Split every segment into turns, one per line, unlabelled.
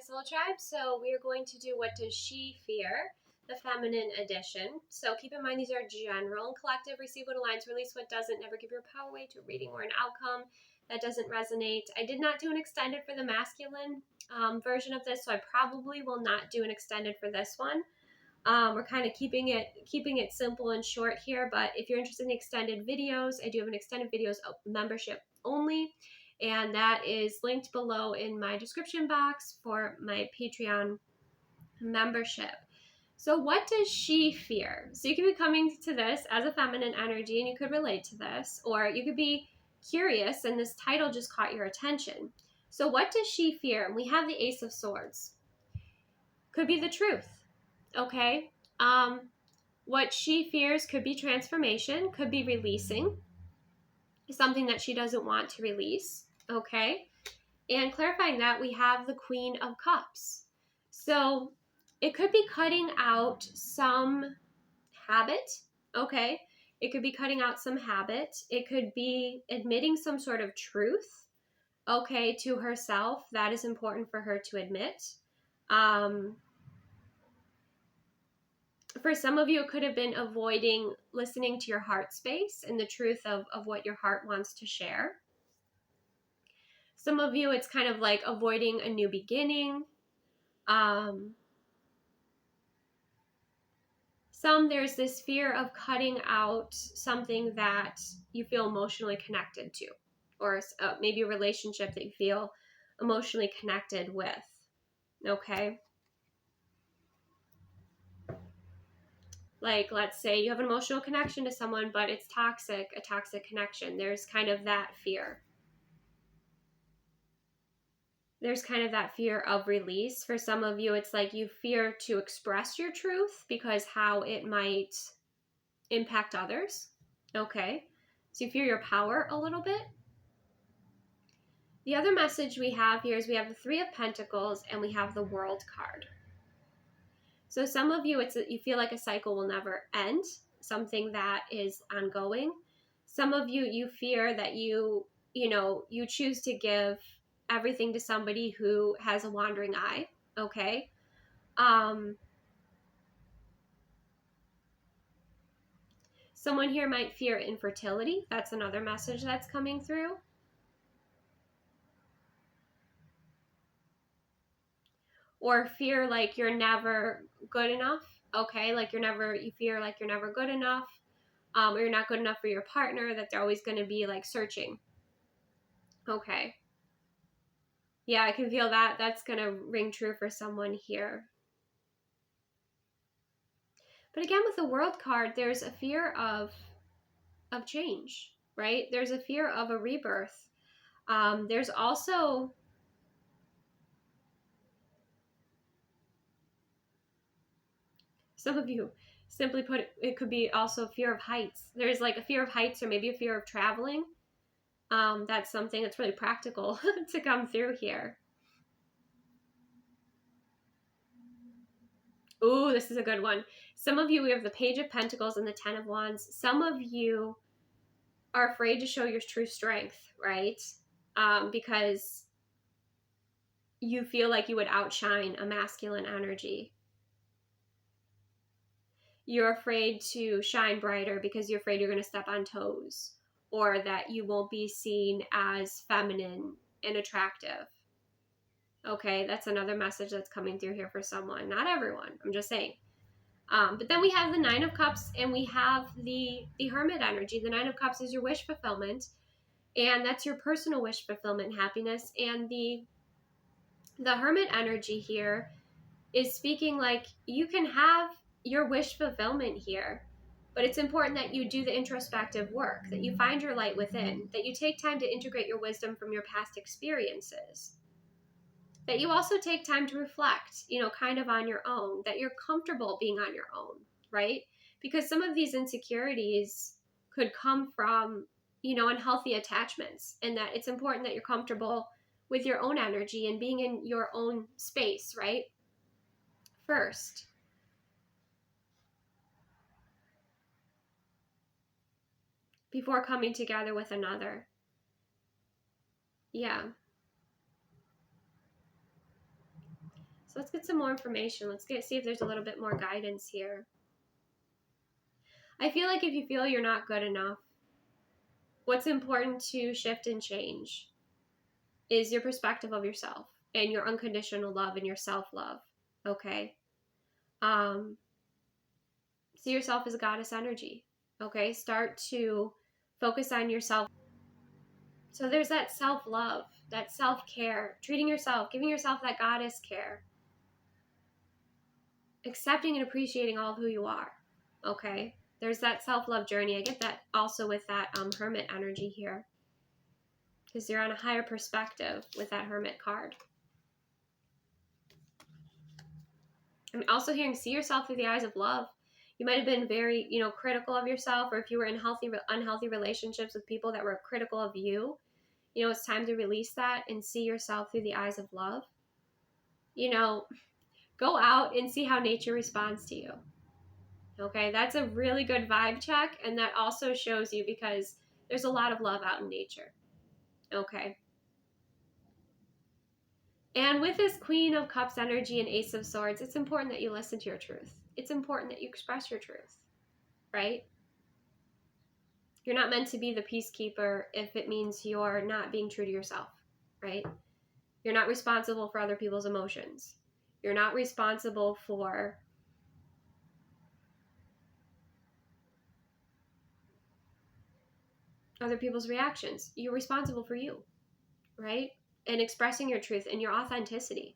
Soul Tribe. So we are going to do What Does She Fear? The feminine edition. So keep in mind these are general and collective. Receive what aligns, release what doesn't. Never give your power away to a reading or an outcome that doesn't resonate. I did not do an extended for the masculine version of this, so I probably will not do an extended for this one. We're kind of keeping it simple and short here, but if you're interested in the extended videos, I do have an extended videos membership only, and that is linked below in my description box for my Patreon membership. So what does she fear? So you could be coming to this as a feminine energy and you could relate to this, or you could be curious and this title just caught your attention. So what does she fear? And we have the Ace of Swords. Could be the truth. Okay. What she fears could be transformation, could be releasing something that she doesn't want to release. Okay. And clarifying that, we have the Queen of Cups. So it could be cutting out some habit. Okay. It could be cutting out some habit. It could be admitting some sort of truth. Okay. To herself. That is important for her to admit. For some of you, it could have been avoiding listening to your heart space and the truth of what your heart wants to share. Some of you, it's kind of like avoiding a new beginning. There's this fear of cutting out something that you feel emotionally connected to, or maybe a relationship that you feel emotionally connected with. Okay. Like, let's say you have an emotional connection to someone, but it's toxic, a toxic connection. There's kind of that fear. There's kind of that fear of release. For some of you, it's like you fear to express your truth because how it might impact others. Okay. So you fear your power a little bit. The other message we have here is we have the Three of Pentacles and we have the World card. So some of you, you feel like a cycle will never end, something that is ongoing. Some of you, you fear that you choose to give everything to somebody who has a wandering eye. Okay. Someone here might fear infertility. That's another message that's coming through. Or fear like you're never good enough. Okay. Like you fear like you're never good enough. Or you're not good enough for your partner, that they're always going to be like searching. Okay. Yeah, I can feel that. That's going to ring true for someone here. But again, with the World card, there's a fear of change, right? There's a fear of a rebirth. There's also some of you, simply put, it could be also fear of heights. There's like a fear of heights, or maybe a fear of traveling. That's something that's really practical to come through here. Ooh, this is a good one. Some of you, we have the Page of Pentacles and the Ten of Wands. Some of you are afraid to show your true strength, right? Because you feel like you would outshine a masculine energy. You're afraid to shine brighter because you're afraid you're going to step on toes, or that you won't be seen as feminine and attractive. Okay, that's another message that's coming through here for someone. Not everyone, I'm just saying. But then we have the Nine of Cups and we have the Hermit energy. The Nine of Cups is your wish fulfillment, and that's your personal wish fulfillment and happiness. And the Hermit energy here is speaking like you can have your wish fulfillment here, but it's important that you do the introspective work, that you find your light within, that you take time to integrate your wisdom from your past experiences, that you also take time to reflect, kind of on your own, that you're comfortable being on your own, right? Because some of these insecurities could come from, unhealthy attachments, and that it's important that you're comfortable with your own energy and being in your own space, right? First. Before coming together with another. Yeah. So let's get some more information. Let's see if there's a little bit more guidance here. I feel like if you feel you're not good enough, what's important to shift and change is your perspective of yourself and your unconditional love and your self-love, okay? See yourself as a goddess energy, okay? Start to focus on yourself. So there's that self-love, that self-care, treating yourself, giving yourself that goddess care, accepting and appreciating all of who you are, okay? There's that self-love journey. I get that also with that hermit energy here, because you're on a higher perspective with that hermit card. I'm also hearing see yourself through the eyes of love. You might have been very, critical of yourself, or if you were in unhealthy relationships with people that were critical of you, it's time to release that and see yourself through the eyes of love. Go out and see how nature responds to you. Okay, that's a really good vibe check, and that also shows you because there's a lot of love out in nature. Okay. And with this Queen of Cups energy and Ace of Swords, it's important that you listen to your truth. It's important that you express your truth, right? You're not meant to be the peacekeeper if it means you're not being true to yourself, right? You're not responsible for other people's emotions. You're not responsible for other people's reactions. You're responsible for you, right? And expressing your truth and your authenticity.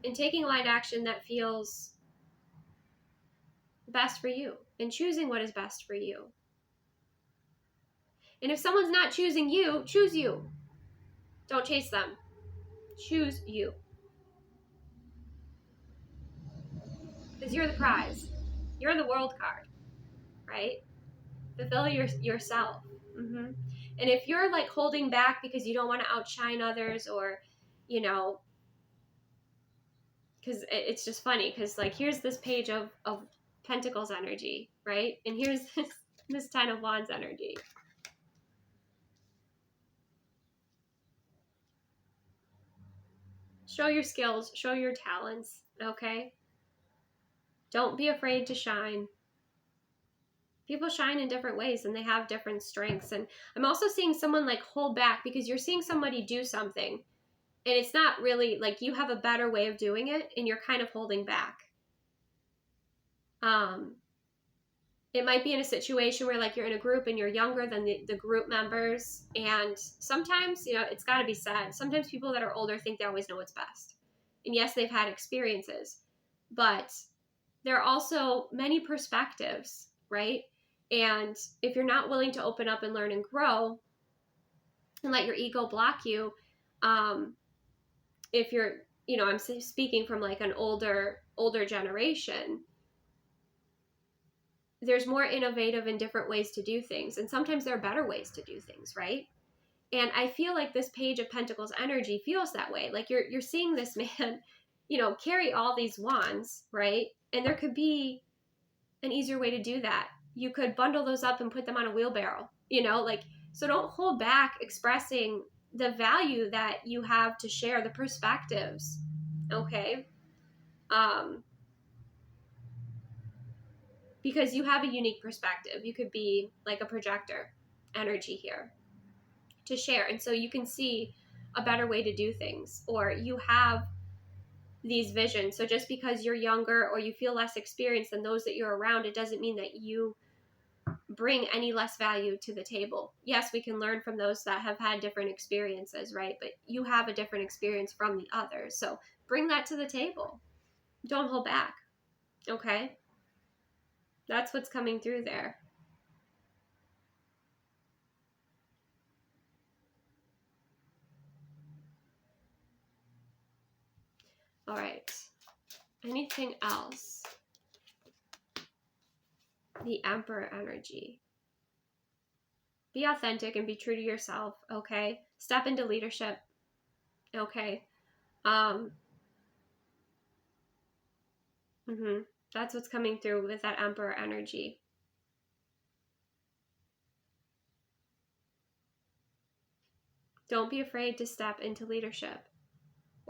And taking aligned action that feels best for you and choosing what is best for you. And if someone's not choosing you, choose you. Don't chase them. Choose you. Because you're the prize. You're the world card, right? Fulfill yourself. And if you're like holding back because you don't want to outshine others, or, because it's just funny, because like here's this page of Pentacles energy, right? And here's this 10 of Wands energy. Show your skills, show your talents, okay? Don't be afraid to shine. People shine in different ways and they have different strengths. And I'm also seeing someone like hold back because you're seeing somebody do something and it's not really like you have a better way of doing it and you're kind of holding back. It might be in a situation where like you're in a group and you're younger than the group members. And sometimes, it's got to be said, sometimes people that are older think they always know what's best. And yes, they've had experiences, but there are also many perspectives, right? And if you're not willing to open up and learn and grow and let your ego block you, if you're, I'm speaking from like an older generation, there's more innovative and different ways to do things. And sometimes there are better ways to do things, right? And I feel like this Page of Pentacles energy feels that way. Like you're seeing this man, carry all these wands, right? And there could be an easier way to do that. You could bundle those up and put them on a wheelbarrow, so don't hold back expressing the value that you have to share, the perspectives, okay? Because you have a unique perspective. You could be like a projector energy here to share. And so you can see a better way to do things, or you have these visions. So just because you're younger or you feel less experienced than those that you're around, it doesn't mean that you bring any less value to the table. Yes, we can learn from those that have had different experiences, right? But you have a different experience from the others. So bring that to the table. Don't hold back. Okay? That's what's coming through there. All right. Anything else? The Emperor energy. Be authentic and be true to yourself, okay? Step into leadership, okay? That's what's coming through with that Emperor energy. Don't be afraid to step into leadership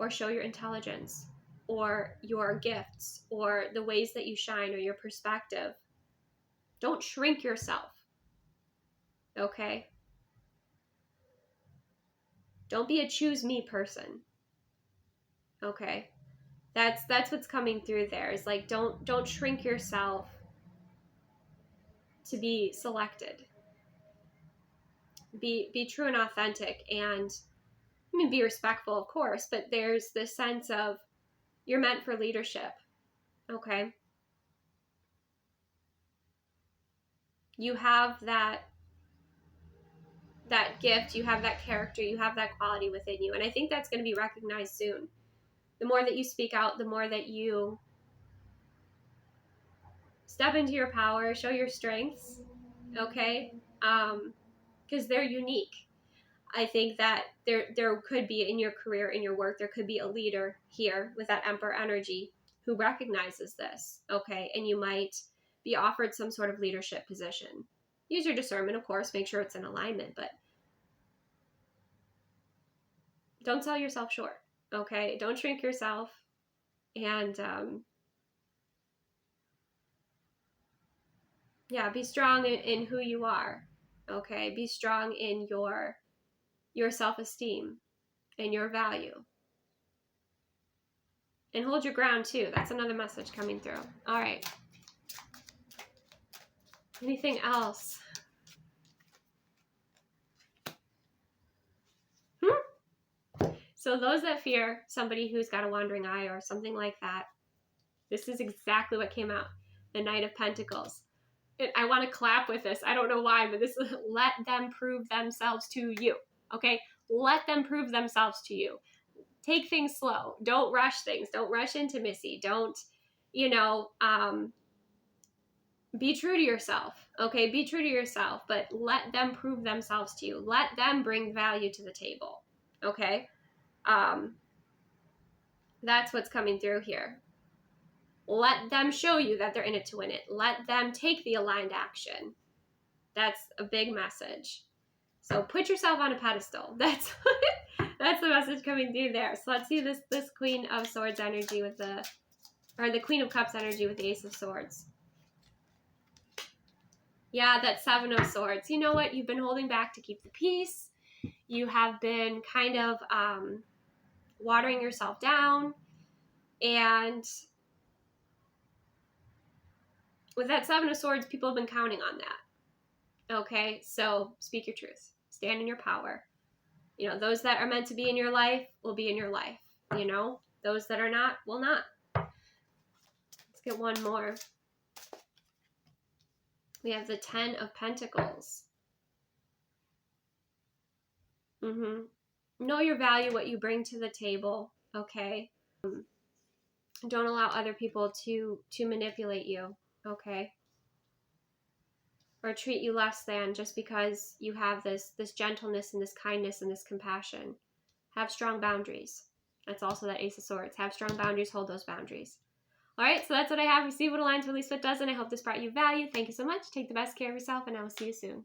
or show your intelligence or your gifts or the ways that you shine or your perspective. Don't shrink yourself. Okay? Don't be a choose me person. Okay? That's what's coming through there. Is like don't shrink yourself to be selected. Be true and authentic, and I mean be respectful, of course, but there's this sense of you're meant for leadership. Okay? You have that gift, you have that character, you have that quality within you, and I think that's going to be recognized soon. The more that you speak out, the more that you step into your power, show your strengths, okay? Because they're unique. I think that there could be in your career, in your work, there could be a leader here with that Emperor energy who recognizes this, okay? And you might be offered some sort of leadership position. Use your discernment, of course, make sure it's in alignment, but don't sell yourself short, okay? Don't shrink yourself, and yeah, be strong in who you are, okay? Be strong in your self-esteem and your value. And hold your ground too. That's another message coming through. All right. Anything else? So those that fear somebody who's got a wandering eye or something like that, this is exactly what came out. The Knight of Pentacles. I want to clap with this. I don't know why, but this is let them prove themselves to you. Okay? Let them prove themselves to you. Take things slow. Don't rush things. Don't rush intimacy. Don't, be true to yourself. Okay? Be true to yourself, but let them prove themselves to you. Let them bring value to the table. Okay? That's what's coming through here. Let them show you that they're in it to win it. Let them take the aligned action. That's a big message. So put yourself on a pedestal. That's the message coming through there. So let's see this Queen of Swords energy with the Queen of Cups energy with the Ace of Swords. Yeah, that Seven of Swords. You know what? You've been holding back to keep the peace. You have been kind of watering yourself down. And with that Seven of Swords, people have been counting on that. Okay? So speak your truth. Stand in your power. Those that are meant to be in your life will be in your life. Those that are not will not. Let's get one more. We have the Ten of Pentacles. Know your value, what you bring to the table, okay? Don't allow other people to manipulate you, okay? Or treat you less than just because you have this gentleness and this kindness and this compassion. Have strong boundaries. That's also that Ace of Swords. Have strong boundaries, hold those boundaries. All right, so that's what I have. Receive what aligns, release what doesn't. I hope this brought you value. Thank you so much. Take the best care of yourself, and I will see you soon.